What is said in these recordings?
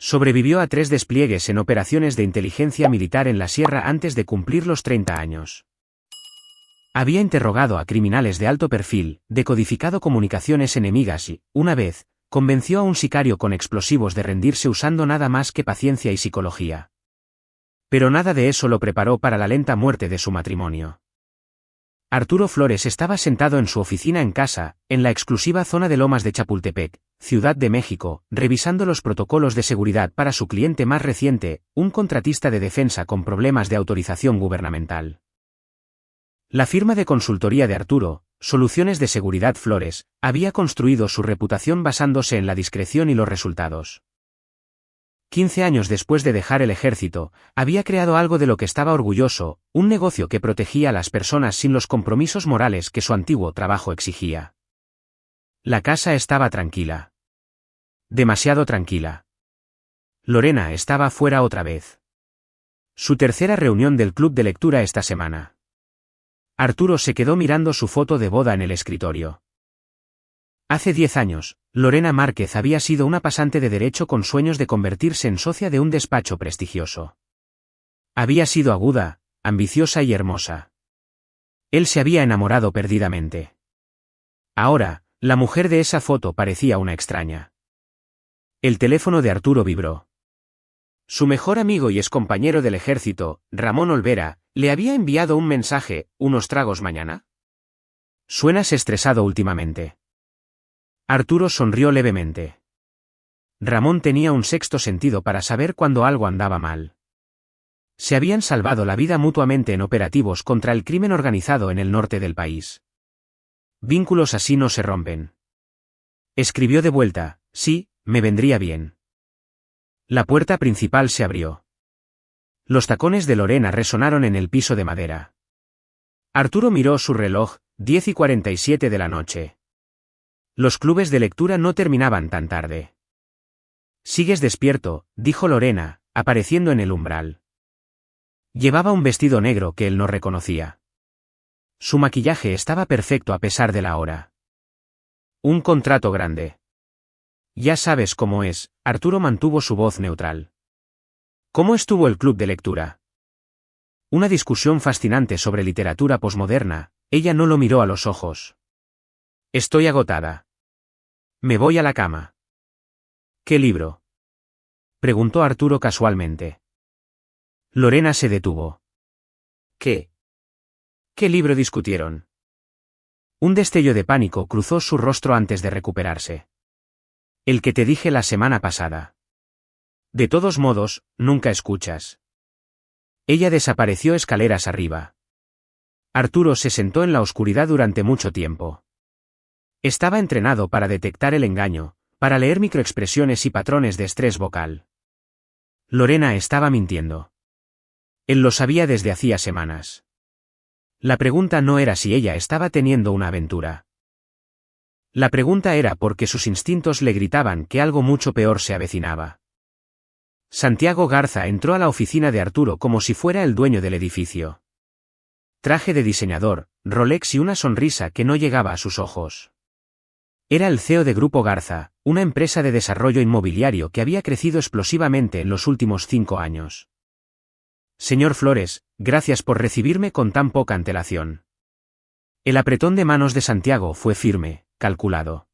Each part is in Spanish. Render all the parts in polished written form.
Sobrevivió a 3 despliegues en operaciones de inteligencia militar en la sierra antes de cumplir los 30 años. Había interrogado a criminales de alto perfil, decodificado comunicaciones enemigas y, una vez, convenció a un sicario con explosivos de rendirse usando nada más que paciencia y psicología. Pero nada de eso lo preparó para la lenta muerte de su matrimonio. Arturo Flores estaba sentado en su oficina en casa, en la exclusiva zona de Lomas de Chapultepec, Ciudad de México, revisando los protocolos de seguridad para su cliente más reciente, un contratista de defensa con problemas de autorización gubernamental. La firma de consultoría de Arturo, Soluciones de Seguridad Flores, había construido su reputación basándose en la discreción y los resultados. 15 años después de dejar el ejército, había creado algo de lo que estaba orgulloso, un negocio que protegía a las personas sin los compromisos morales que su antiguo trabajo exigía. La casa estaba tranquila. Demasiado tranquila. Lorena estaba fuera otra vez. Su tercera reunión del club de lectura esta semana. Arturo se quedó mirando su foto de boda en el escritorio. Hace 10 años, Lorena Márquez había sido una pasante de derecho con sueños de convertirse en socia de un despacho prestigioso. Había sido aguda, ambiciosa y hermosa. Él se había enamorado perdidamente. Ahora, la mujer de esa foto parecía una extraña. El teléfono de Arturo vibró. Su mejor amigo y excompañero del ejército, Ramón Olvera, le había enviado un mensaje: ¿unos tragos mañana? Suenas estresado últimamente. Arturo sonrió levemente. Ramón tenía un sexto sentido para saber cuando algo andaba mal. Se habían salvado la vida mutuamente en operativos contra el crimen organizado en el norte del país. Vínculos así no se rompen. Escribió de vuelta: sí, me vendría bien. La puerta principal se abrió. Los tacones de Lorena resonaron en el piso de madera. Arturo miró su reloj: 10:47 de la noche. Los clubes de lectura no terminaban tan tarde. «¿Sigues despierto?», dijo Lorena, apareciendo en el umbral. Llevaba un vestido negro que él no reconocía. Su maquillaje estaba perfecto a pesar de la hora. «Un contrato grande». «Ya sabes cómo es», Arturo mantuvo su voz neutral. «¿Cómo estuvo el club de lectura?» Una discusión fascinante sobre literatura posmoderna. Ella no lo miró a los ojos. «Estoy agotada. Me voy a la cama». «¿Qué libro?», preguntó Arturo casualmente. Lorena se detuvo. «¿Qué? ¿Qué libro discutieron?». Un destello de pánico cruzó su rostro antes de recuperarse. «El que te dije la semana pasada». «De todos modos, nunca escuchas». Ella desapareció escaleras arriba. Arturo se sentó en la oscuridad durante mucho tiempo. Estaba entrenado para detectar el engaño, para leer microexpresiones y patrones de estrés vocal. Lorena estaba mintiendo. Él lo sabía desde hacía semanas. La pregunta no era si ella estaba teniendo una aventura. La pregunta era porque sus instintos le gritaban que algo mucho peor se avecinaba. Santiago Garza entró a la oficina de Arturo como si fuera el dueño del edificio. Traje de diseñador, Rolex y una sonrisa que no llegaba a sus ojos. Era el CEO de Grupo Garza, una empresa de desarrollo inmobiliario que había crecido explosivamente en los últimos 5 años. «Señor Flores, gracias por recibirme con tan poca antelación». El apretón de manos de Santiago fue firme, calculado.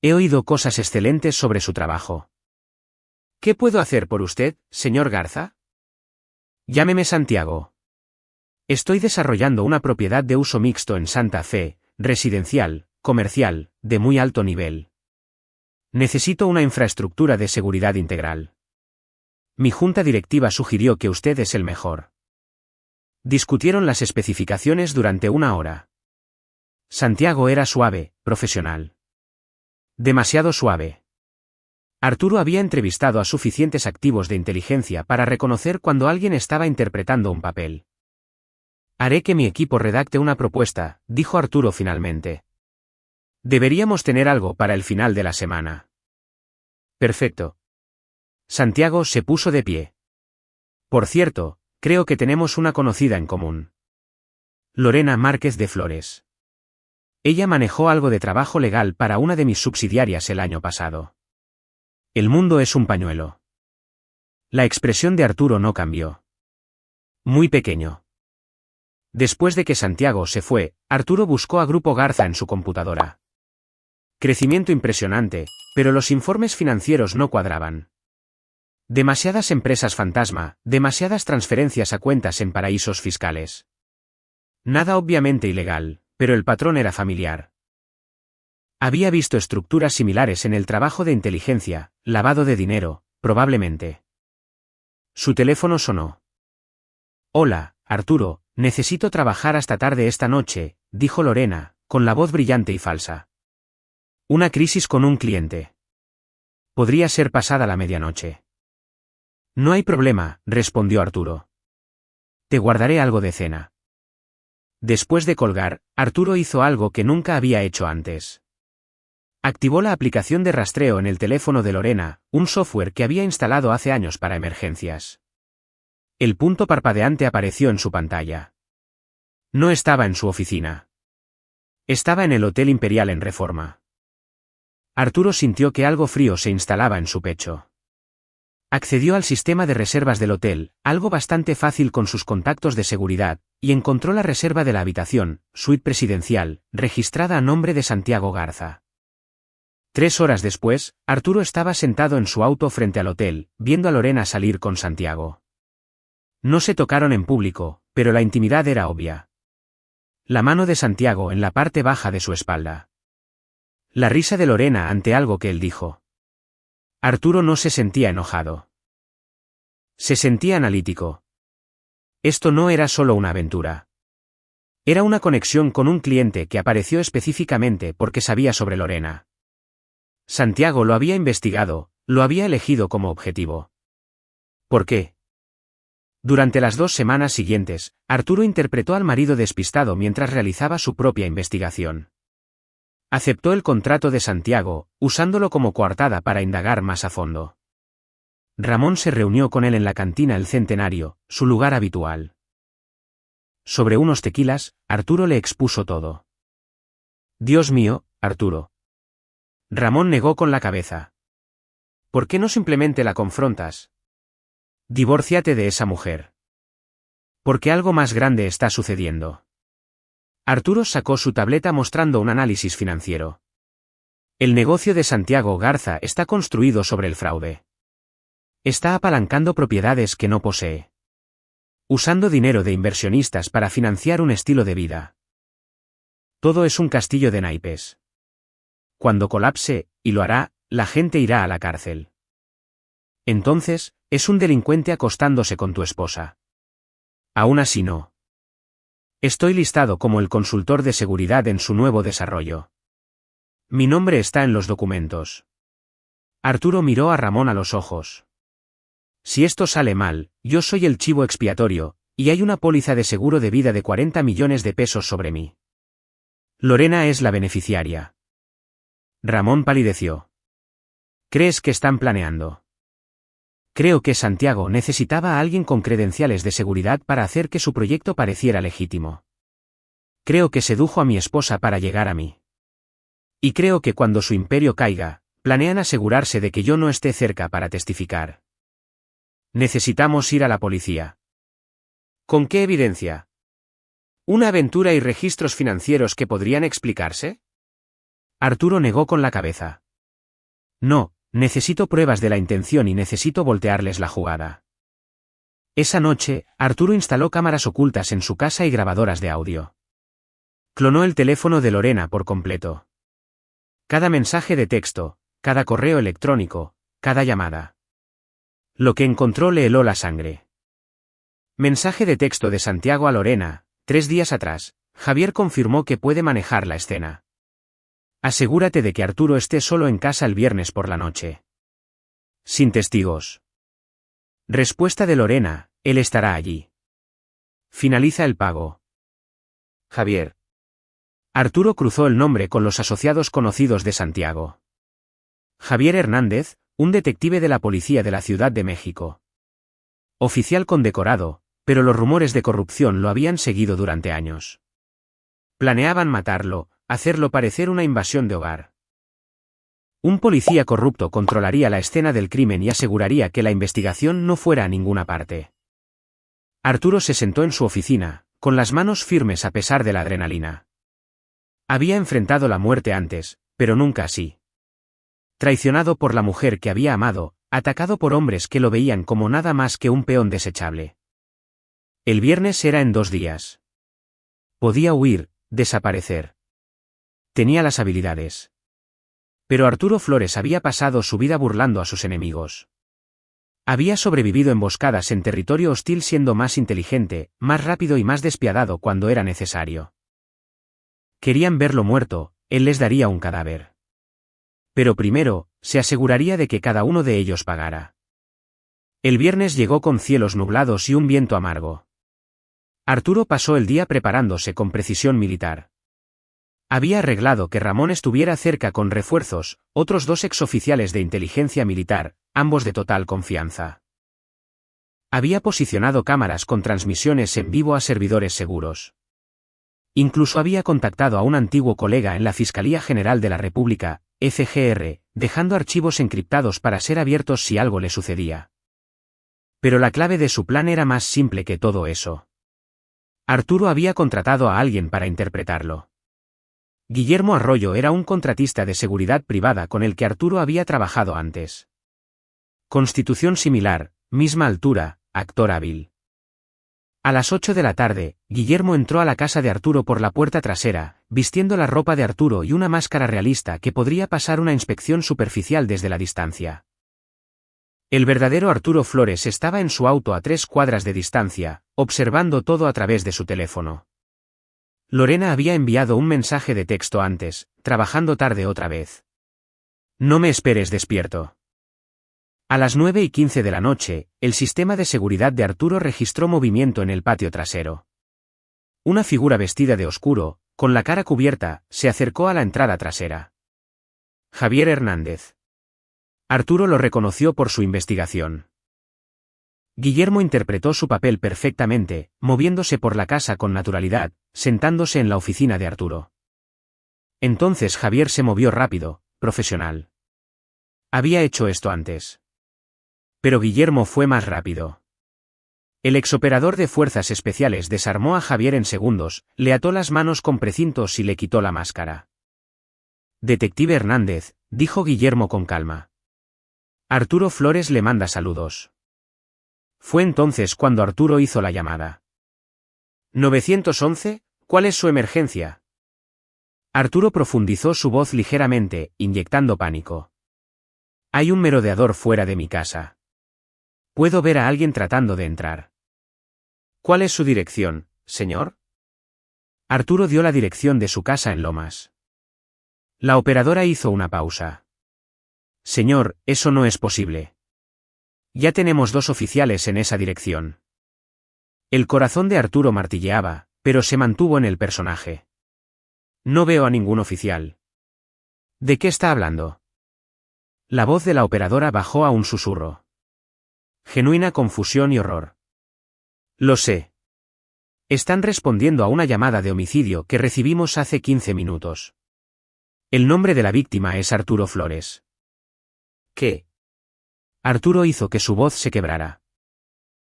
«He oído cosas excelentes sobre su trabajo». «¿Qué puedo hacer por usted, señor Garza?». «Llámeme Santiago. Estoy desarrollando una propiedad de uso mixto en Santa Fe, residencial, comercial, de muy alto nivel. Necesito una infraestructura de seguridad integral. Mi junta directiva sugirió que usted es el mejor». Discutieron las especificaciones durante 1 hora. Santiago era suave, profesional. Demasiado suave. Arturo había entrevistado a suficientes activos de inteligencia para reconocer cuando alguien estaba interpretando un papel. «Haré que mi equipo redacte una propuesta», dijo Arturo finalmente. «Deberíamos tener algo para el final de la semana». «Perfecto». Santiago se puso de pie. «Por cierto, creo que tenemos una conocida en común. Lorena Márquez de Flores. Ella manejó algo de trabajo legal para una de mis subsidiarias el año pasado. El mundo es un pañuelo». La expresión de Arturo no cambió. Muy pequeño. Después de que Santiago se fue, Arturo buscó a Grupo Garza en su computadora. Crecimiento impresionante, pero los informes financieros no cuadraban. Demasiadas empresas fantasma, demasiadas transferencias a cuentas en paraísos fiscales. Nada obviamente ilegal, pero el patrón era familiar. Había visto estructuras similares en el trabajo de inteligencia, lavado de dinero, probablemente. Su teléfono sonó. Hola, Arturo, necesito trabajar hasta tarde esta noche, dijo Lorena, con la voz brillante y falsa. Una crisis con un cliente. Podría ser pasada la medianoche. No hay problema, respondió Arturo. Te guardaré algo de cena. Después de colgar, Arturo hizo algo que nunca había hecho antes. Activó la aplicación de rastreo en el teléfono de Lorena, un software que había instalado hace años para emergencias. El punto parpadeante apareció en su pantalla. No estaba en su oficina. Estaba en el Hotel Imperial en Reforma. Arturo sintió que algo frío se instalaba en su pecho. Accedió al sistema de reservas del hotel, algo bastante fácil con sus contactos de seguridad, y encontró la reserva de la habitación, suite presidencial, registrada a nombre de Santiago Garza. 3 horas después, Arturo estaba sentado en su auto frente al hotel, viendo a Lorena salir con Santiago. No se tocaron en público, pero la intimidad era obvia. La mano de Santiago en la parte baja de su espalda. La risa de Lorena ante algo que él dijo. Arturo no se sentía enojado. Se sentía analítico. Esto no era solo una aventura. Era una conexión con un cliente que apareció específicamente porque sabía sobre Lorena. Santiago lo había investigado, lo había elegido como objetivo. ¿Por qué? Durante las 2 semanas siguientes, Arturo interpretó al marido despistado mientras realizaba su propia investigación. Aceptó el contrato de Santiago, usándolo como coartada para indagar más a fondo. Ramón se reunió con él en la cantina El Centenario, su lugar habitual. Sobre unos tequilas, Arturo le expuso todo. Dios mío, Arturo. Ramón negó con la cabeza. ¿Por qué no simplemente la confrontas? Divórciate de esa mujer. Porque algo más grande está sucediendo. Arturo sacó su tableta mostrando un análisis financiero. El negocio de Santiago Garza está construido sobre el fraude. Está apalancando propiedades que no posee. Usando dinero de inversionistas para financiar un estilo de vida. Todo es un castillo de naipes. Cuando colapse, y lo hará, la gente irá a la cárcel. Entonces, es un delincuente acostándose con tu esposa. Aún así no. Estoy listado como el consultor de seguridad en su nuevo desarrollo. Mi nombre está en los documentos. Arturo miró a Ramón a los ojos. Si esto sale mal, yo soy el chivo expiatorio, y hay una póliza de seguro de vida de 40 millones de pesos sobre mí. Lorena es la beneficiaria. Ramón palideció. ¿Crees que están planeando? Creo que Santiago necesitaba a alguien con credenciales de seguridad para hacer que su proyecto pareciera legítimo. Creo que sedujo a mi esposa para llegar a mí. Y creo que cuando su imperio caiga, planean asegurarse de que yo no esté cerca para testificar. Necesitamos ir a la policía. ¿Con qué evidencia? ¿Una aventura y registros financieros que podrían explicarse? Arturo negó con la cabeza. No. Necesito pruebas de la intención y necesito voltearles la jugada. Esa noche, Arturo instaló cámaras ocultas en su casa y grabadoras de audio. Clonó el teléfono de Lorena por completo. Cada mensaje de texto, cada correo electrónico, cada llamada. Lo que encontró le heló la sangre. Mensaje de texto de Santiago a Lorena, 3 días atrás. Javier confirmó que puede manejar la escena. Asegúrate de que Arturo esté solo en casa el viernes por la noche. Sin testigos. Respuesta de Lorena, él estará allí. Finaliza el pago. Javier. Arturo cruzó el nombre con los asociados conocidos de Santiago. Javier Hernández, un detective de la policía de la Ciudad de México. Oficial condecorado, pero los rumores de corrupción lo habían seguido durante años. Planeaban matarlo, hacerlo parecer una invasión de hogar. Un policía corrupto controlaría la escena del crimen y aseguraría que la investigación no fuera a ninguna parte. Arturo se sentó en su oficina, con las manos firmes a pesar de la adrenalina. Había enfrentado la muerte antes, pero nunca así. Traicionado por la mujer que había amado, atacado por hombres que lo veían como nada más que un peón desechable. El viernes era en 2 días. Podía huir, desaparecer. Tenía las habilidades. Pero Arturo Flores había pasado su vida burlando a sus enemigos. Había sobrevivido emboscadas en territorio hostil siendo más inteligente, más rápido y más despiadado cuando era necesario. Querían verlo muerto, él les daría un cadáver. Pero primero, se aseguraría de que cada uno de ellos pagara. El viernes llegó con cielos nublados y un viento amargo. Arturo pasó el día preparándose con precisión militar. Había arreglado que Ramón estuviera cerca con refuerzos, otros 2 exoficiales de inteligencia militar, ambos de total confianza. Había posicionado cámaras con transmisiones en vivo a servidores seguros. Incluso había contactado a un antiguo colega en la Fiscalía General de la República, FGR, dejando archivos encriptados para ser abiertos si algo le sucedía. Pero la clave de su plan era más simple que todo eso. Arturo había contratado a alguien para interpretarlo. Guillermo Arroyo era un contratista de seguridad privada con el que Arturo había trabajado antes. Constitución similar, misma altura, actor hábil. A las 8 de la tarde, Guillermo entró a la casa de Arturo por la puerta trasera, vistiendo la ropa de Arturo y una máscara realista que podría pasar una inspección superficial desde la distancia. El verdadero Arturo Flores estaba en su auto a 3 cuadras de distancia, observando todo a través de su teléfono. Lorena había enviado un mensaje de texto antes, trabajando tarde otra vez. No me esperes despierto. A las 9:15 de la noche, el sistema de seguridad de Arturo registró movimiento en el patio trasero. Una figura vestida de oscuro, con la cara cubierta, se acercó a la entrada trasera. Javier Hernández. Arturo lo reconoció por su investigación. Guillermo interpretó su papel perfectamente, moviéndose por la casa con naturalidad, sentándose en la oficina de Arturo. Entonces Javier se movió rápido, profesional. Había hecho esto antes. Pero Guillermo fue más rápido. El exoperador de fuerzas especiales desarmó a Javier en segundos, le ató las manos con precintos y le quitó la máscara. Detective Hernández, dijo Guillermo con calma. Arturo Flores le manda saludos. Fue entonces cuando Arturo hizo la llamada. 911, ¿cuál es su emergencia? Arturo profundizó su voz ligeramente, inyectando pánico. Hay un merodeador fuera de mi casa. Puedo ver a alguien tratando de entrar. ¿Cuál es su dirección, señor? Arturo dio la dirección de su casa en Lomas. La operadora hizo una pausa. Señor, eso no es posible. Ya tenemos 2 oficiales en esa dirección. El corazón de Arturo martilleaba, pero se mantuvo en el personaje. No veo a ningún oficial. ¿De qué está hablando? La voz de la operadora bajó a un susurro. Genuina confusión y horror. Lo sé. Están respondiendo a una llamada de homicidio que recibimos hace 15 minutos. El nombre de la víctima es Arturo Flores. ¿Qué? Arturo hizo que su voz se quebrara.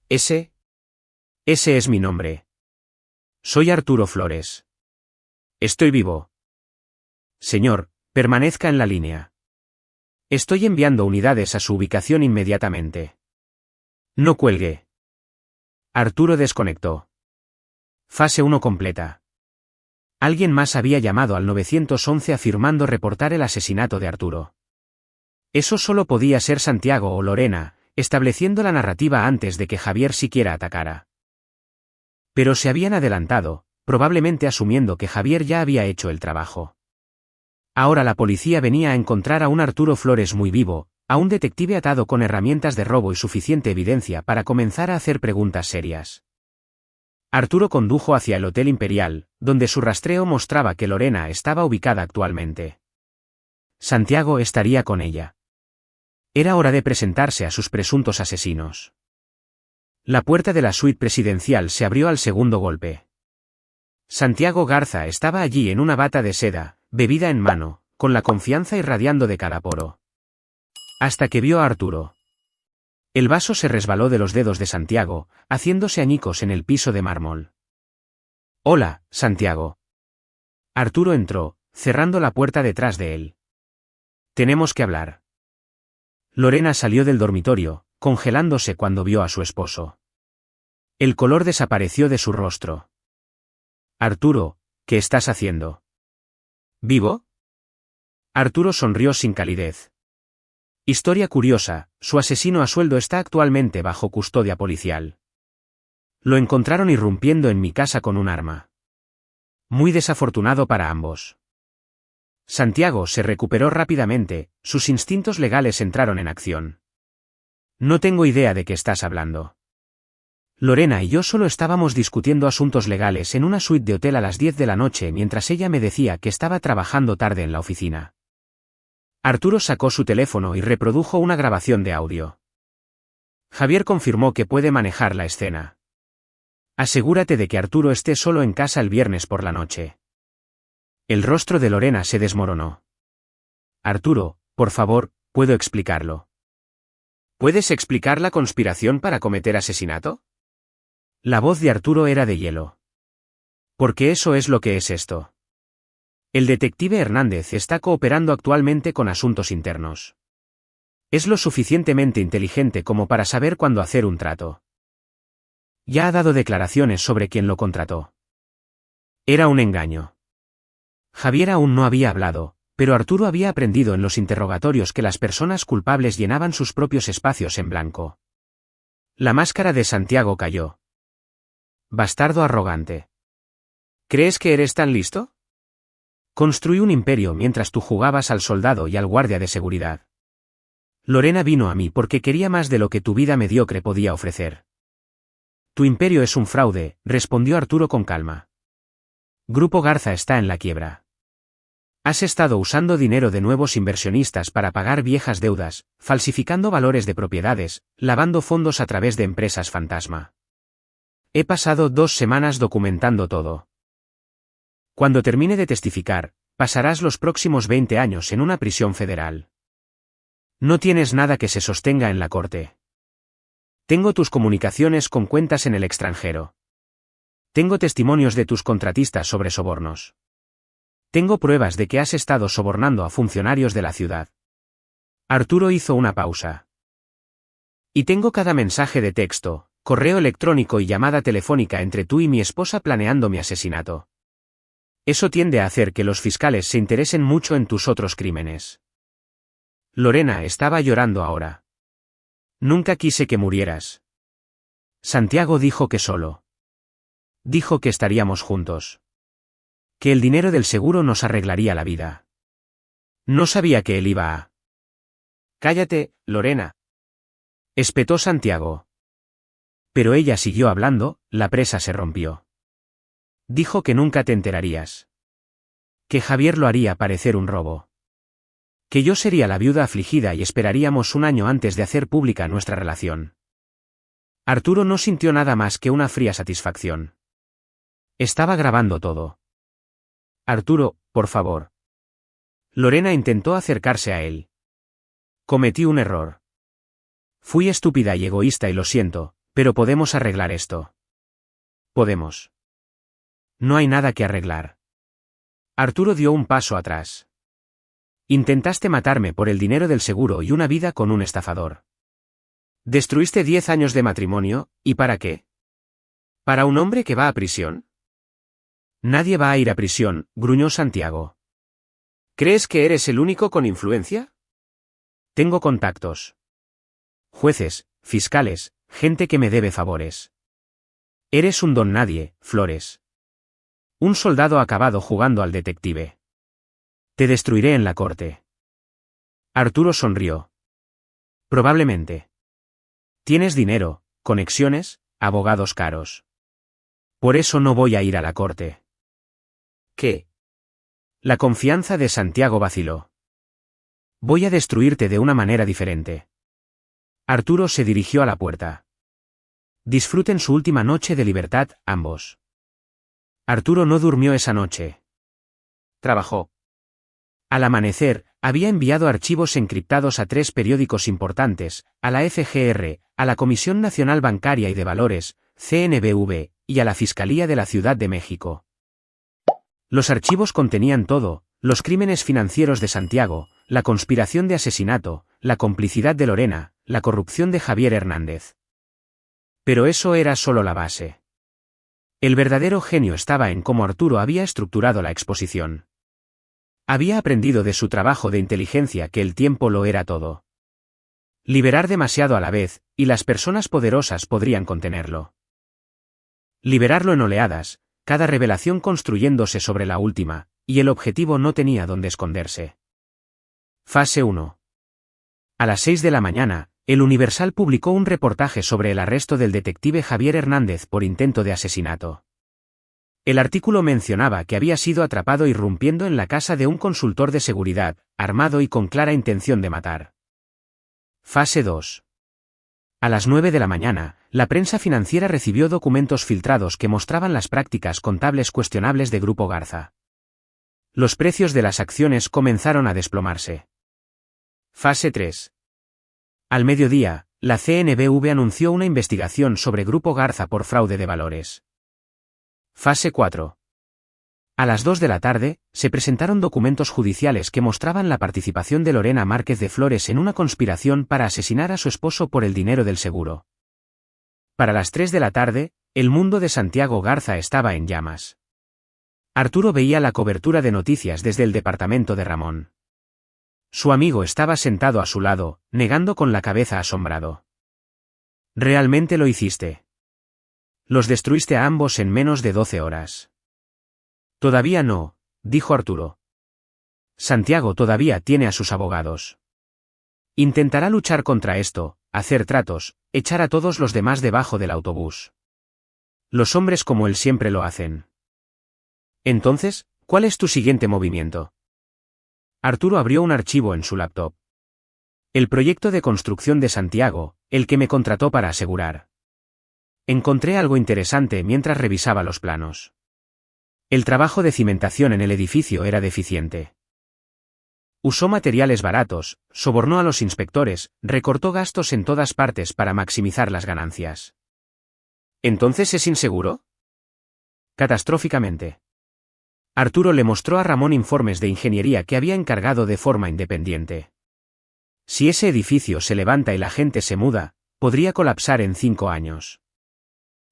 Ese es mi nombre. Soy Arturo Flores. Estoy vivo. Señor, permanezca en la línea. Estoy enviando unidades a su ubicación inmediatamente. No cuelgue. Arturo desconectó. Fase 1 completa. Alguien más había llamado al 911 afirmando reportar el asesinato de Arturo. Eso solo podía ser Santiago o Lorena, estableciendo la narrativa antes de que Javier siquiera atacara. Pero se habían adelantado, probablemente asumiendo que Javier ya había hecho el trabajo. Ahora la policía venía a encontrar a un Arturo Flores muy vivo, a un detective atado con herramientas de robo y suficiente evidencia para comenzar a hacer preguntas serias. Arturo condujo hacia el Hotel Imperial, donde su rastreo mostraba que Lorena estaba ubicada actualmente. Santiago estaría con ella. Era hora de presentarse a sus presuntos asesinos. La puerta de la suite presidencial se abrió al segundo golpe. Santiago Garza estaba allí en una bata de seda, bebida en mano, con la confianza irradiando de cada poro. Hasta que vio a Arturo. El vaso se resbaló de los dedos de Santiago, haciéndose añicos en el piso de mármol. «Hola, Santiago». Arturo entró, cerrando la puerta detrás de él. «Tenemos que hablar». Lorena salió del dormitorio, congelándose cuando vio a su esposo. El color desapareció de su rostro. «Arturo, ¿qué estás haciendo?» «¿Vivo?» Arturo sonrió sin calidez. Historia curiosa, su asesino a sueldo está actualmente bajo custodia policial. Lo encontraron irrumpiendo en mi casa con un arma. Muy desafortunado para ambos. Santiago se recuperó rápidamente, sus instintos legales entraron en acción. No tengo idea de qué estás hablando. Lorena y yo solo estábamos discutiendo asuntos legales en una suite de hotel a las 10 de la noche mientras ella me decía que estaba trabajando tarde en la oficina. Arturo sacó su teléfono y reprodujo una grabación de audio. Javier confirmó que puede manejar la escena. Asegúrate de que Arturo esté solo en casa el viernes por la noche. El rostro de Lorena se desmoronó. Arturo, por favor, ¿puedo explicarlo? ¿Puedes explicar la conspiración para cometer asesinato? La voz de Arturo era de hielo. Porque eso es lo que es esto. El detective Hernández está cooperando actualmente con asuntos internos. Es lo suficientemente inteligente como para saber cuándo hacer un trato. Ya ha dado declaraciones sobre quién lo contrató. Era un engaño. Javier aún no había hablado, pero Arturo había aprendido en los interrogatorios que las personas culpables llenaban sus propios espacios en blanco. La máscara de Santiago cayó. Bastardo arrogante. ¿Crees que eres tan listo? Construí un imperio mientras tú jugabas al soldado y al guardia de seguridad. Lorena vino a mí porque quería más de lo que tu vida mediocre podía ofrecer. Tu imperio es un fraude, respondió Arturo con calma. Grupo Garza está en la quiebra. Has estado usando dinero de nuevos inversionistas para pagar viejas deudas, falsificando valores de propiedades, lavando fondos a través de empresas fantasma. He pasado 2 semanas documentando todo. Cuando termine de testificar, pasarás los próximos 20 años en una prisión federal. No tienes nada que se sostenga en la corte. Tengo tus comunicaciones con cuentas en el extranjero. Tengo testimonios de tus contratistas sobre sobornos. Tengo pruebas de que has estado sobornando a funcionarios de la ciudad. Arturo hizo una pausa. Y tengo cada mensaje de texto, correo electrónico y llamada telefónica entre tú y mi esposa planeando mi asesinato. Eso tiende a hacer que los fiscales se interesen mucho en tus otros crímenes. Lorena estaba llorando ahora. Nunca quise que murieras. Santiago dijo que solo. Dijo que estaríamos juntos. Que el dinero del seguro nos arreglaría la vida. No sabía que él iba a... Cállate, Lorena. Espetó Santiago. Pero ella siguió hablando, la presa se rompió. Dijo que nunca te enterarías. Que Javier lo haría parecer un robo. Que yo sería la viuda afligida y esperaríamos un año antes de hacer pública nuestra relación. Arturo no sintió nada más que una fría satisfacción. Estaba grabando todo. Arturo, por favor. Lorena intentó acercarse a él. Cometí un error. Fui estúpida y egoísta y lo siento, pero podemos arreglar esto. Podemos. No hay nada que arreglar. Arturo dio un paso atrás. Intentaste matarme por el dinero del seguro y una vida con un estafador. Destruiste 10 años de matrimonio, ¿y para qué? ¿Para un hombre que va a prisión? Nadie va a ir a prisión, gruñó Santiago. ¿Crees que eres el único con influencia? Tengo contactos. Jueces, fiscales, gente que me debe favores. Eres un don nadie, Flores. Un soldado acabado jugando al detective. Te destruiré en la corte. Arturo sonrió. Probablemente. Tienes dinero, conexiones, abogados caros. Por eso no voy a ir a la corte. ¿Qué? La confianza de Santiago vaciló. Voy a destruirte de una manera diferente. Arturo se dirigió a la puerta. Disfruten su última noche de libertad, ambos. Arturo no durmió esa noche. Trabajó. Al amanecer, había enviado archivos encriptados a 3 periódicos importantes, a la FGR, a la Comisión Nacional Bancaria y de Valores, CNBV, y a la Fiscalía de la Ciudad de México. Los archivos contenían todo: los crímenes financieros de Santiago, la conspiración de asesinato, la complicidad de Lorena, la corrupción de Javier Hernández. Pero eso era solo la base. El verdadero genio estaba en cómo Arturo había estructurado la exposición. Había aprendido de su trabajo de inteligencia que el tiempo lo era todo. Liberar demasiado a la vez, y las personas poderosas podrían contenerlo. Liberarlo en oleadas, cada revelación construyéndose sobre la última, y el objetivo no tenía dónde esconderse. Fase 1. A las 6 de la mañana, El Universal publicó un reportaje sobre el arresto del detective Javier Hernández por intento de asesinato. El artículo mencionaba que había sido atrapado irrumpiendo en la casa de un consultor de seguridad, armado y con clara intención de matar. Fase 2. A las 9 de la mañana, la prensa financiera recibió documentos filtrados que mostraban las prácticas contables cuestionables de Grupo Garza. Los precios de las acciones comenzaron a desplomarse. Fase 3. Al mediodía, la CNBV anunció una investigación sobre Grupo Garza por fraude de valores. Fase 4. A las 2 de la tarde, se presentaron documentos judiciales que mostraban la participación de Lorena Márquez de Flores en una conspiración para asesinar a su esposo por el dinero del seguro. Para las 3 de la tarde, el mundo de Santiago Garza estaba en llamas. Arturo veía la cobertura de noticias desde el departamento de Ramón. Su amigo estaba sentado a su lado, negando con la cabeza asombrado. ¿Realmente lo hiciste? Los destruiste a ambos en menos de 12 horas. Todavía no, dijo Arturo. Santiago todavía tiene a sus abogados. Intentará luchar contra esto, hacer tratos, echar a todos los demás debajo del autobús. Los hombres como él siempre lo hacen. Entonces, ¿cuál es tu siguiente movimiento? Arturo abrió un archivo en su laptop. El proyecto de construcción de Santiago, el que me contrató para asegurar. Encontré algo interesante mientras revisaba los planos. El trabajo de cimentación en el edificio era deficiente. Usó materiales baratos, sobornó a los inspectores, recortó gastos en todas partes para maximizar las ganancias. ¿Entonces es inseguro? Catastróficamente. Arturo le mostró a Ramón informes de ingeniería que había encargado de forma independiente. Si ese edificio se levanta y la gente se muda, podría colapsar en 5 años.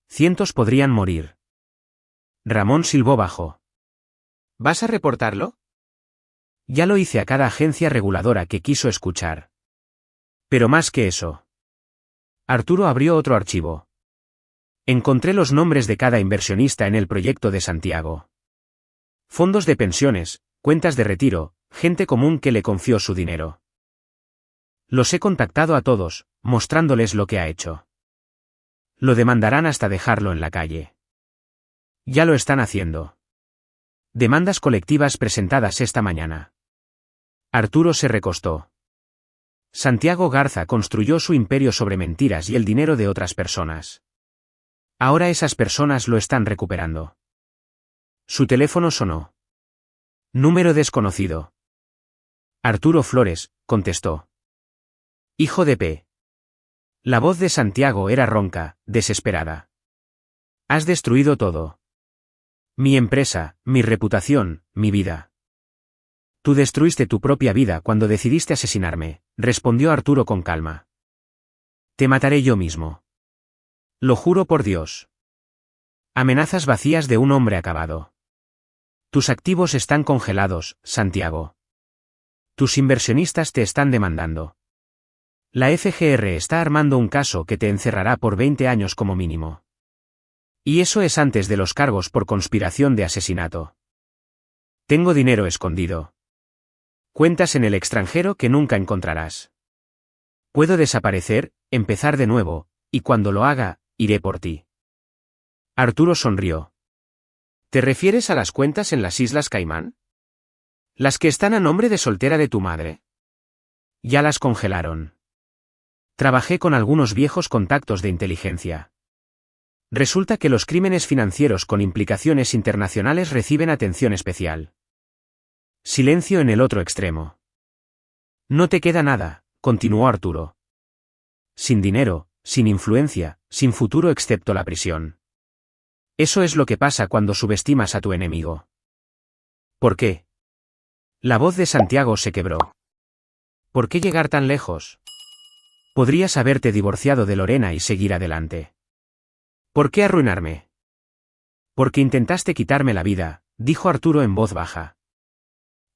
Cientos podrían morir. Ramón silbó bajo. ¿Vas a reportarlo? Ya lo hice a cada agencia reguladora que quiso escuchar. Pero más que eso. Arturo abrió otro archivo. Encontré los nombres de cada inversionista en el proyecto de Santiago. Fondos de pensiones, cuentas de retiro, gente común que le confió su dinero. Los he contactado a todos, mostrándoles lo que ha hecho. Lo demandarán hasta dejarlo en la calle. Ya lo están haciendo. Demandas colectivas presentadas esta mañana. Arturo se recostó. Santiago Garza construyó su imperio sobre mentiras y el dinero de otras personas. Ahora esas personas lo están recuperando. Su teléfono sonó. Número desconocido. Arturo Flores, contestó. Hijo de P. La voz de Santiago era ronca, desesperada. Has destruido todo. Mi empresa, mi reputación, mi vida. Tú destruiste tu propia vida cuando decidiste asesinarme, respondió Arturo con calma. Te mataré yo mismo. Lo juro por Dios. Amenazas vacías de un hombre acabado. Tus activos están congelados, Santiago. Tus inversionistas te están demandando. La FGR está armando un caso que te encerrará por 20 años como mínimo. Y eso es antes de los cargos por conspiración de asesinato. Tengo dinero escondido. Cuentas en el extranjero que nunca encontrarás. Puedo desaparecer, empezar de nuevo, y cuando lo haga, iré por ti. Arturo sonrió. ¿Te refieres a las cuentas en las Islas Caimán? ¿Las que están a nombre de soltera de tu madre? Ya las congelaron. Trabajé con algunos viejos contactos de inteligencia. Resulta que los crímenes financieros con implicaciones internacionales reciben atención especial. Silencio en el otro extremo. No te queda nada, continuó Arturo. Sin dinero, sin influencia, sin futuro excepto la prisión. Eso es lo que pasa cuando subestimas a tu enemigo. ¿Por qué? La voz de Santiago se quebró. ¿Por qué llegar tan lejos? Podrías haberte divorciado de Lorena y seguir adelante. ¿Por qué arruinarme? Porque intentaste quitarme la vida, dijo Arturo en voz baja.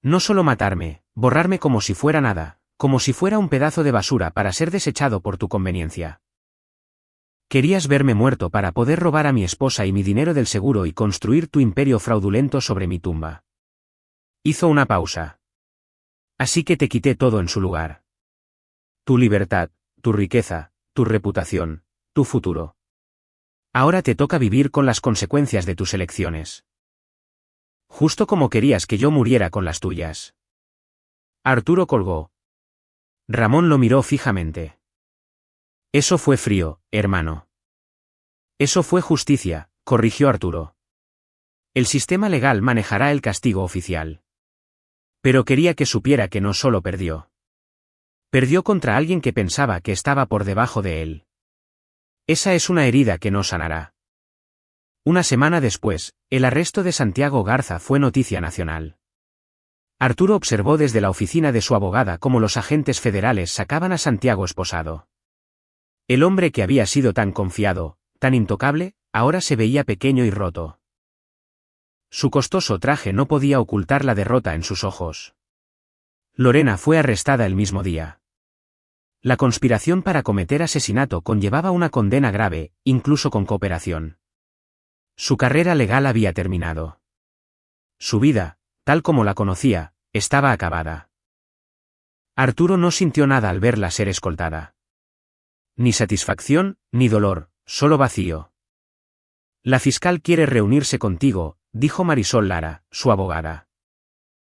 No solo matarme, borrarme como si fuera nada, como si fuera un pedazo de basura para ser desechado por tu conveniencia. Querías verme muerto para poder robar a mi esposa y mi dinero del seguro y construir tu imperio fraudulento sobre mi tumba. Hizo una pausa. Así que te quité todo en su lugar. Tu libertad, tu riqueza, tu reputación, tu futuro. Ahora te toca vivir con las consecuencias de tus elecciones. Justo como querías que yo muriera con las tuyas. Arturo colgó. Ramón lo miró fijamente. Eso fue frío, hermano. Eso fue justicia, corrigió Arturo. El sistema legal manejará el castigo oficial. Pero quería que supiera que no solo perdió. Perdió contra alguien que pensaba que estaba por debajo de él. Esa es una herida que no sanará. Una semana después, el arresto de Santiago Garza fue noticia nacional. Arturo observó desde la oficina de su abogada cómo los agentes federales sacaban a Santiago esposado. El hombre que había sido tan confiado, tan intocable, ahora se veía pequeño y roto. Su costoso traje no podía ocultar la derrota en sus ojos. Lorena fue arrestada el mismo día. La conspiración para cometer asesinato conllevaba una condena grave, incluso con cooperación. Su carrera legal había terminado. Su vida, tal como la conocía, estaba acabada. Arturo no sintió nada al verla ser escoltada. Ni satisfacción, ni dolor, solo vacío. La fiscal quiere reunirse contigo, dijo Marisol Lara, su abogada.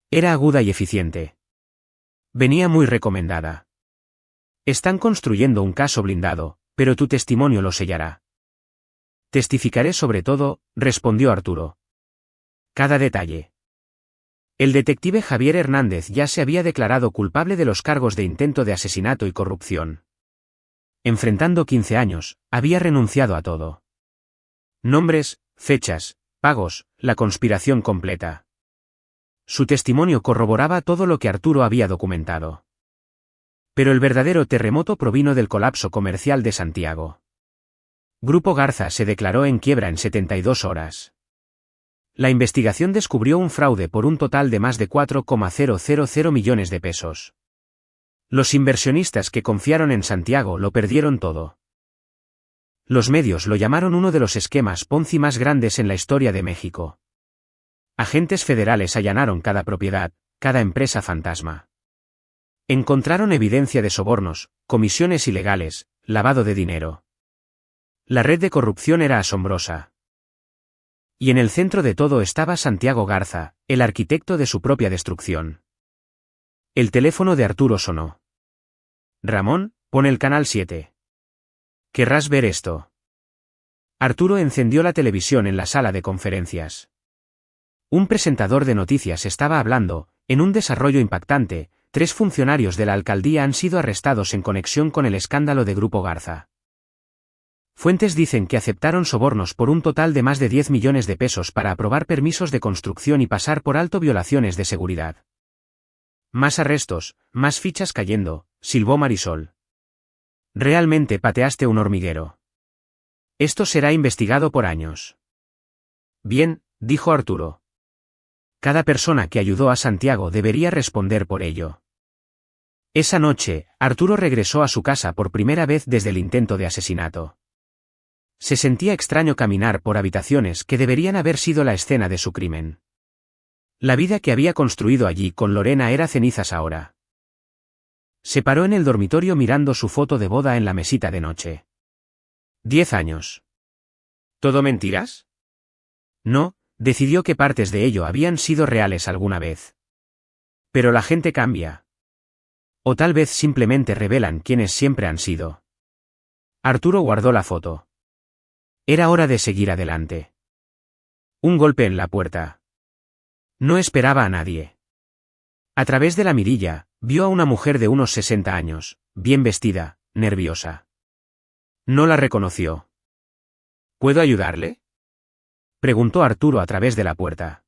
Era aguda y eficiente. Venía muy recomendada. Están construyendo un caso blindado, pero tu testimonio lo sellará. Testificaré sobre todo, respondió Arturo. Cada detalle. El detective Javier Hernández ya se había declarado culpable de los cargos de intento de asesinato y corrupción. Enfrentando 15 años, había renunciado a todo. Nombres, fechas, pagos, la conspiración completa. Su testimonio corroboraba todo lo que Arturo había documentado. Pero el verdadero terremoto provino del colapso comercial de Santiago. Grupo Garza se declaró en quiebra en 72 horas. La investigación descubrió un fraude por un total de más de 4,000 millones de pesos. Los inversionistas que confiaron en Santiago lo perdieron todo. Los medios lo llamaron uno de los esquemas Ponzi más grandes en la historia de México. Agentes federales allanaron cada propiedad, cada empresa fantasma. Encontraron evidencia de sobornos, comisiones ilegales, lavado de dinero. La red de corrupción era asombrosa. Y en el centro de todo estaba Santiago Garza, el arquitecto de su propia destrucción. El teléfono de Arturo sonó. Ramón, pon el canal 7. ¿Querrás ver esto? Arturo encendió la televisión en la sala de conferencias. Un presentador de noticias estaba hablando, en un desarrollo impactante. 3 funcionarios de la alcaldía han sido arrestados en conexión con el escándalo de Grupo Garza. Fuentes dicen que aceptaron sobornos por un total de más de 10 millones de pesos para aprobar permisos de construcción y pasar por alto violaciones de seguridad. Más arrestos, más fichas cayendo, silbó Marisol. Realmente pateaste un hormiguero. Esto será investigado por años. Bien, dijo Arturo. Cada persona que ayudó a Santiago debería responder por ello. Esa noche, Arturo regresó a su casa por primera vez desde el intento de asesinato. Se sentía extraño caminar por habitaciones que deberían haber sido la escena de su crimen. La vida que había construido allí con Lorena era cenizas ahora. Se paró en el dormitorio mirando su foto de boda en la mesita de noche. 10 años. ¿Todo mentiras? No, decidió que partes de ello habían sido reales alguna vez. Pero la gente cambia. O tal vez simplemente revelan quiénes siempre han sido. Arturo guardó la foto. Era hora de seguir adelante. Un golpe en la puerta. No esperaba a nadie. A través de la mirilla, vio a una mujer de unos 60 años, bien vestida, nerviosa. No la reconoció. ¿Puedo ayudarle?, preguntó Arturo a través de la puerta.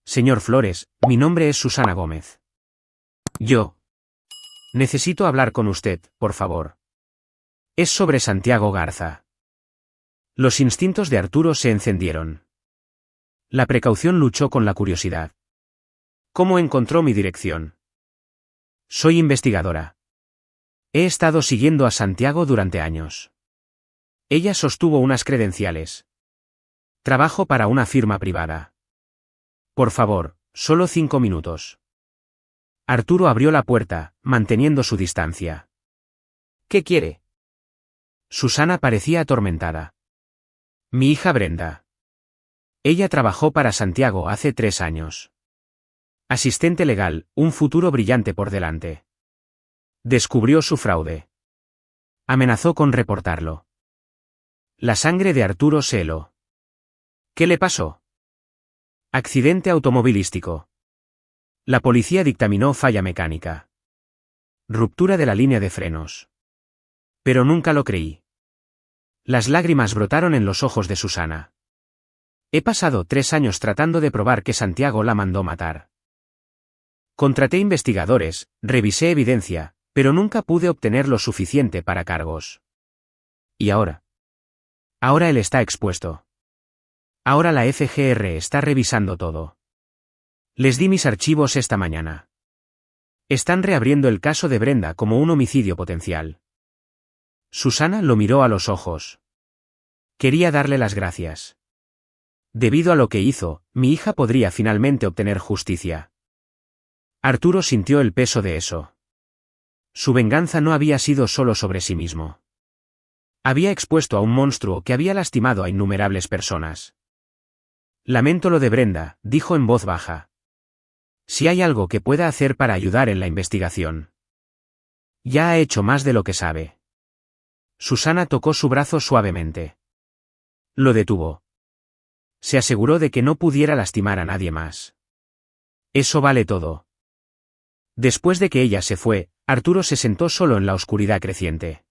Señor Flores, mi nombre es Susana Gómez. Yo. Necesito hablar con usted, por favor. Es sobre Santiago Garza. Los instintos de Arturo se encendieron. La precaución luchó con la curiosidad. ¿Cómo encontró mi dirección? Soy investigadora. He estado siguiendo a Santiago durante años. Ella sostuvo unas credenciales. Trabajo para una firma privada. Por favor, solo 5 minutos. Arturo abrió la puerta, manteniendo su distancia. ¿Qué quiere? Susana parecía atormentada. Mi hija Brenda. Ella trabajó para Santiago hace 3 años. Asistente legal, un futuro brillante por delante. Descubrió su fraude. Amenazó con reportarlo. La sangre de Arturo se heló. ¿Qué le pasó? Accidente automovilístico. La policía dictaminó falla mecánica. Ruptura de la línea de frenos. Pero nunca lo creí. Las lágrimas brotaron en los ojos de Susana. He pasado 3 años tratando de probar que Santiago la mandó matar. Contraté investigadores, revisé evidencia, pero nunca pude obtener lo suficiente para cargos. ¿Y ahora? Ahora él está expuesto. Ahora la FGR está revisando todo. Les di mis archivos esta mañana. Están reabriendo el caso de Brenda como un homicidio potencial. Susana lo miró a los ojos. Quería darle las gracias. Debido a lo que hizo, mi hija podría finalmente obtener justicia. Arturo sintió el peso de eso. Su venganza no había sido solo sobre sí mismo. Había expuesto a un monstruo que había lastimado a innumerables personas. Lamento lo de Brenda, dijo en voz baja. Si hay algo que pueda hacer para ayudar en la investigación. Ya ha hecho más de lo que sabe. Susana tocó su brazo suavemente. Lo detuvo. Se aseguró de que no pudiera lastimar a nadie más. Eso vale todo. Después de que ella se fue, Arturo se sentó solo en la oscuridad creciente.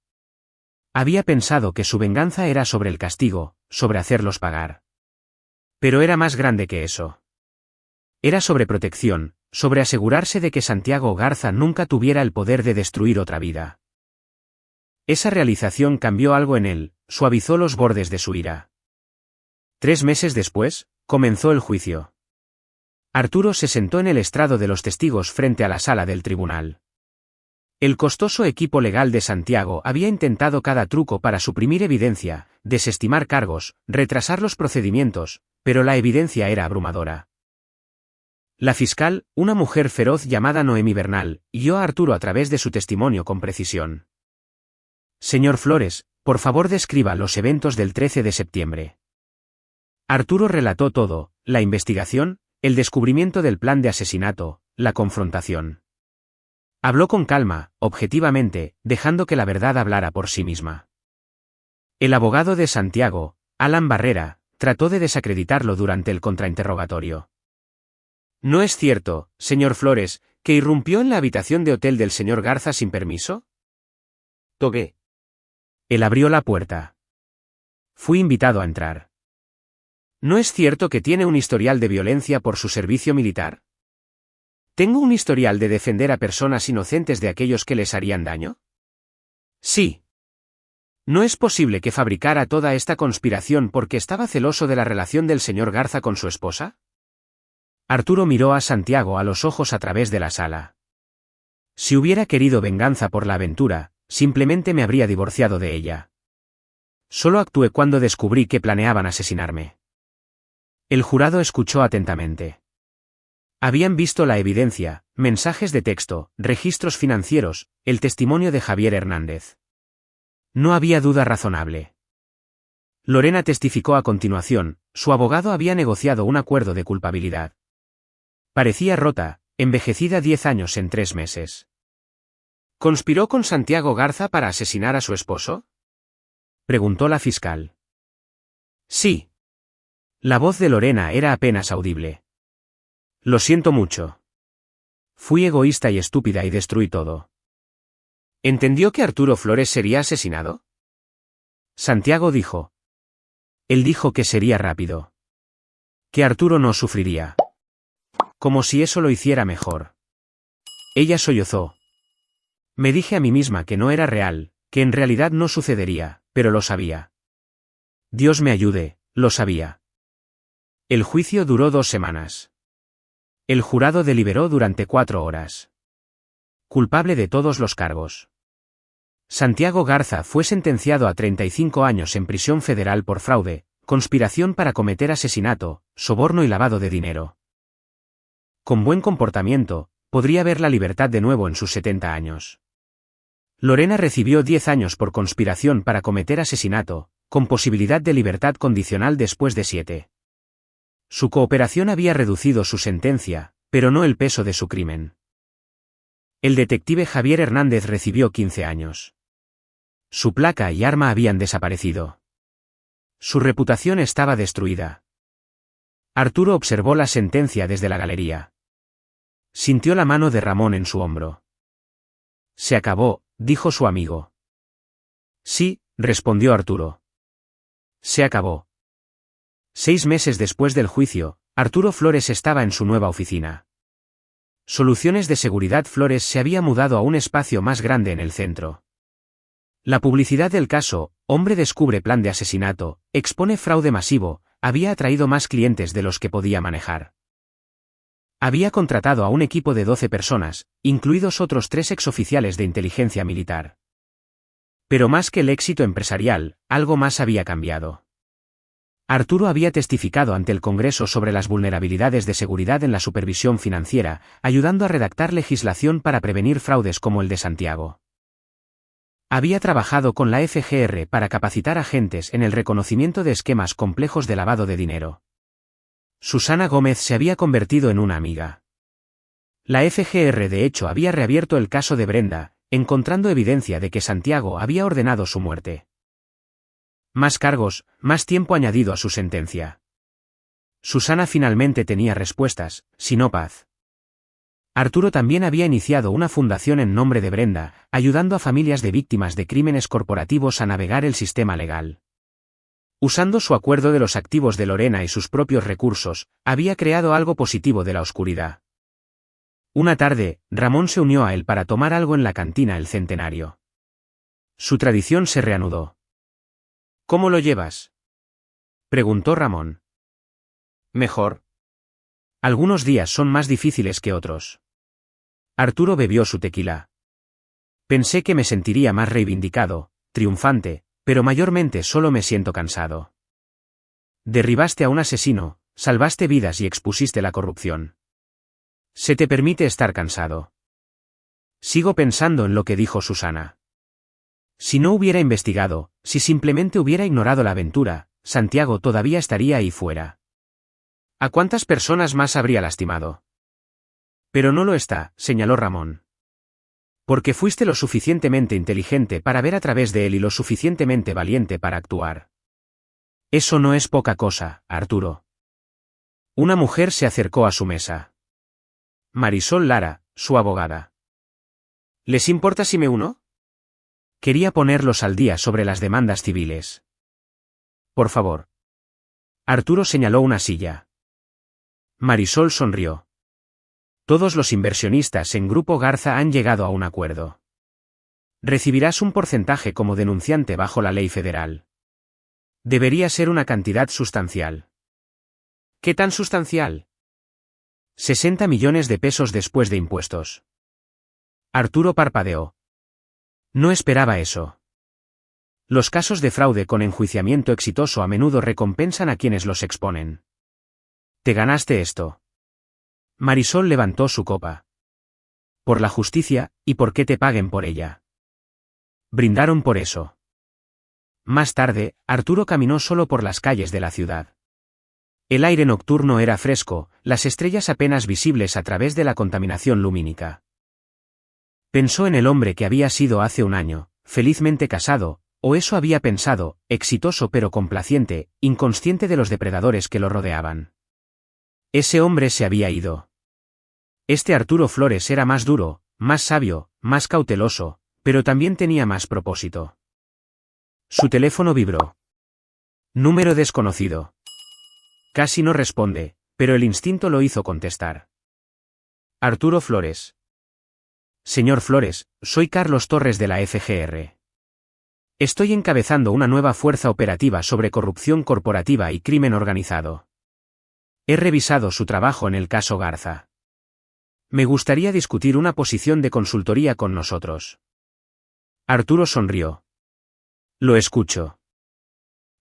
Había pensado que su venganza era sobre el castigo, sobre hacerlos pagar. Pero era más grande que eso. Era sobre protección, sobre asegurarse de que Santiago Garza nunca tuviera el poder de destruir otra vida. Esa realización cambió algo en él, suavizó los bordes de su ira. 3 meses después, comenzó el juicio. Arturo se sentó en el estrado de los testigos frente a la sala del tribunal. El costoso equipo legal de Santiago había intentado cada truco para suprimir evidencia, desestimar cargos, retrasar los procedimientos, pero la evidencia era abrumadora. La fiscal, una mujer feroz llamada Noemí Bernal, guió a Arturo a través de su testimonio con precisión. Señor Flores, por favor describa los eventos del 13 de septiembre. Arturo relató todo, la investigación, el descubrimiento del plan de asesinato, la confrontación. Habló con calma, objetivamente, dejando que la verdad hablara por sí misma. El abogado de Santiago, Alan Barrera, trató de desacreditarlo durante el contrainterrogatorio. ¿No es cierto, señor Flores, que irrumpió en la habitación de hotel del señor Garza sin permiso? Togué. Él abrió la puerta. Fui invitado a entrar. ¿No es cierto que tiene un historial de violencia por su servicio militar? ¿Tengo un historial de defender a personas inocentes de aquellos que les harían daño? Sí. ¿No es posible que fabricara toda esta conspiración porque estaba celoso de la relación del señor Garza con su esposa? Arturo miró a Santiago a los ojos a través de la sala. Si hubiera querido venganza por la aventura, simplemente me habría divorciado de ella. Solo actué cuando descubrí que planeaban asesinarme. El jurado escuchó atentamente. Habían visto la evidencia, mensajes de texto, registros financieros, el testimonio de Javier Hernández. No había duda razonable. Lorena testificó a continuación, su abogado había negociado un acuerdo de culpabilidad. Parecía rota, envejecida 10 años en 3 meses. ¿Conspiró con Santiago Garza para asesinar a su esposo?, preguntó la fiscal. Sí. La voz de Lorena era apenas audible. Lo siento mucho. Fui egoísta y estúpida y destruí todo. ¿Entendió que Arturo Flores sería asesinado? Santiago dijo. Él dijo que sería rápido. Que Arturo no sufriría. Como si eso lo hiciera mejor. Ella sollozó. Me dije a mí misma que no era real, que en realidad no sucedería, pero lo sabía. Dios me ayude, lo sabía. El juicio duró 2 semanas. El jurado deliberó durante 4 horas. Culpable de todos los cargos. Santiago Garza fue sentenciado a 35 años en prisión federal por fraude, conspiración para cometer asesinato, soborno y lavado de dinero. Con buen comportamiento, podría ver la libertad de nuevo en sus 70 años. Lorena recibió 10 años por conspiración para cometer asesinato, con posibilidad de libertad condicional después de 7. Su cooperación había reducido su sentencia, pero no el peso de su crimen. El detective Javier Hernández recibió 15 años. Su placa y arma habían desaparecido. Su reputación estaba destruida. Arturo observó la sentencia desde la galería. Sintió la mano de Ramón en su hombro. Se acabó, dijo su amigo. Sí, respondió Arturo. Se acabó. 6 meses después del juicio, Arturo Flores estaba en su nueva oficina. Soluciones de Seguridad Flores se había mudado a un espacio más grande en el centro. La publicidad del caso, Hombre descubre plan de asesinato, expone fraude masivo, había atraído más clientes de los que podía manejar. Había contratado a un equipo de 12 personas, incluidos otros 3 exoficiales de inteligencia militar. Pero más que el éxito empresarial, algo más había cambiado. Arturo había testificado ante el Congreso sobre las vulnerabilidades de seguridad en la supervisión financiera, ayudando a redactar legislación para prevenir fraudes como el de Santiago. Había trabajado con la FGR para capacitar agentes en el reconocimiento de esquemas complejos de lavado de dinero. Susana Gómez se había convertido en una amiga. La FGR de hecho había reabierto el caso de Brenda, encontrando evidencia de que Santiago había ordenado su muerte. Más cargos, más tiempo añadido a su sentencia. Susana finalmente tenía respuestas, si no paz. Arturo también había iniciado una fundación en nombre de Brenda, ayudando a familias de víctimas de crímenes corporativos a navegar el sistema legal. Usando su acuerdo de los activos de Lorena y sus propios recursos, había creado algo positivo de la oscuridad. Una tarde, Ramón se unió a él para tomar algo en la cantina El Centenario. Su tradición se reanudó. ¿Cómo lo llevas?, preguntó Ramón. Mejor. Algunos días son más difíciles que otros. Arturo bebió su tequila. Pensé que me sentiría más reivindicado, triunfante, pero mayormente solo me siento cansado. Derribaste a un asesino, salvaste vidas y expusiste la corrupción. Se te permite estar cansado. Sigo pensando en lo que dijo Susana. Si no hubiera investigado, si simplemente hubiera ignorado la aventura, Santiago todavía estaría ahí fuera. ¿A cuántas personas más habría lastimado? Pero no lo está, señaló Ramón. Porque fuiste lo suficientemente inteligente para ver a través de él y lo suficientemente valiente para actuar. Eso no es poca cosa, Arturo. Una mujer se acercó a su mesa. Marisol Lara, su abogada. ¿Les importa si me uno? Quería ponerlos al día sobre las demandas civiles. Por favor. Arturo señaló una silla. Marisol sonrió. Todos los inversionistas en Grupo Garza han llegado a un acuerdo. Recibirás un porcentaje como denunciante bajo la ley federal. Debería ser una cantidad sustancial. ¿Qué tan sustancial? 60 millones de pesos después de impuestos. Arturo parpadeó. No esperaba eso. Los casos de fraude con enjuiciamiento exitoso a menudo recompensan a quienes los exponen. Te ganaste esto. Marisol levantó su copa. Por la justicia, y por que te paguen por ella. Brindaron por eso. Más tarde, Arturo caminó solo por las calles de la ciudad. El aire nocturno era fresco, las estrellas apenas visibles a través de la contaminación lumínica. Pensó en el hombre que había sido hace un año, felizmente casado, o eso había pensado, exitoso pero complaciente, inconsciente de los depredadores que lo rodeaban. Ese hombre se había ido. Este Arturo Flores era más duro, más sabio, más cauteloso, pero también tenía más propósito. Su teléfono vibró. Número desconocido. Casi no responde, pero el instinto lo hizo contestar. Arturo Flores. Señor Flores, soy Carlos Torres de la FGR. Estoy encabezando una nueva fuerza operativa sobre corrupción corporativa y crimen organizado. He revisado su trabajo en el caso Garza. Me gustaría discutir una posición de consultoría con nosotros. Arturo sonrió. Lo escucho.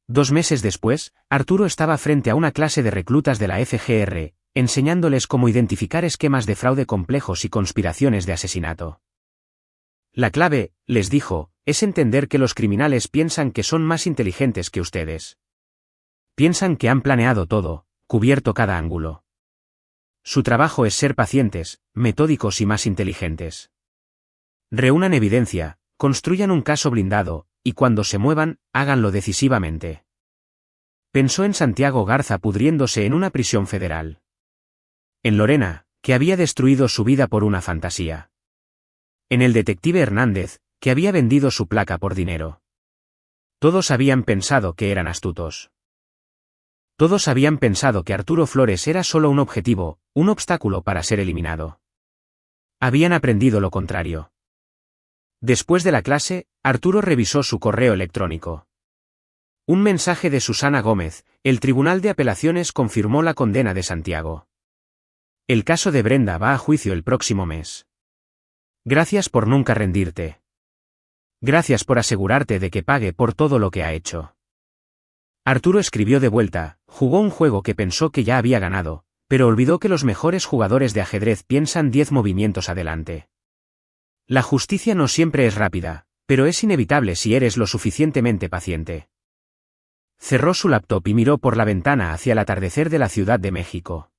2 meses después, Arturo estaba frente a una clase de reclutas de la FGR, enseñándoles cómo identificar esquemas de fraude complejos y conspiraciones de asesinato. La clave, les dijo, es entender que los criminales piensan que son más inteligentes que ustedes. Piensan que han planeado todo, cubierto cada ángulo. Su trabajo es ser pacientes, metódicos y más inteligentes. Reúnan evidencia, construyan un caso blindado, y cuando se muevan, háganlo decisivamente. Pensó en Santiago Garza pudriéndose en una prisión federal. En Lorena, que había destruido su vida por una fantasía. En el detective Hernández, que había vendido su placa por dinero. Todos habían pensado que eran astutos. Todos habían pensado que Arturo Flores era solo un objetivo, un obstáculo para ser eliminado. Habían aprendido lo contrario. Después de la clase, Arturo revisó su correo electrónico. Un mensaje de Susana Gómez: el Tribunal de Apelaciones confirmó la condena de Santiago. El caso de Brenda va a juicio el próximo mes. Gracias por nunca rendirte. Gracias por asegurarte de que pague por todo lo que ha hecho. Arturo escribió de vuelta, jugó un juego que pensó que ya había ganado, pero olvidó que los mejores jugadores de ajedrez piensan 10 movimientos adelante. La justicia no siempre es rápida, pero es inevitable si eres lo suficientemente paciente. Cerró su laptop y miró por la ventana hacia el atardecer de la Ciudad de México.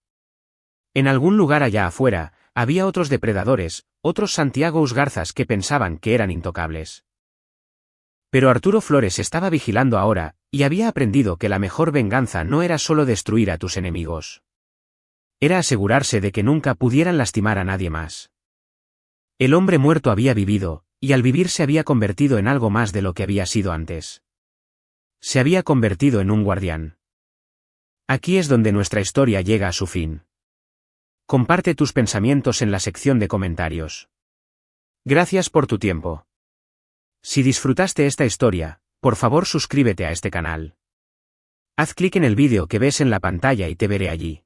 En algún lugar allá afuera, había otros depredadores, otros Santiago Garzas que pensaban que eran intocables. Pero Arturo Flores estaba vigilando ahora, y había aprendido que la mejor venganza no era solo destruir a tus enemigos. Era asegurarse de que nunca pudieran lastimar a nadie más. El hombre muerto había vivido, y al vivir se había convertido en algo más de lo que había sido antes. Se había convertido en un guardián. Aquí es donde nuestra historia llega a su fin. Comparte tus pensamientos en la sección de comentarios. Gracias por tu tiempo. Si disfrutaste esta historia, por favor suscríbete a este canal. Haz clic en el vídeo que ves en la pantalla y te veré allí.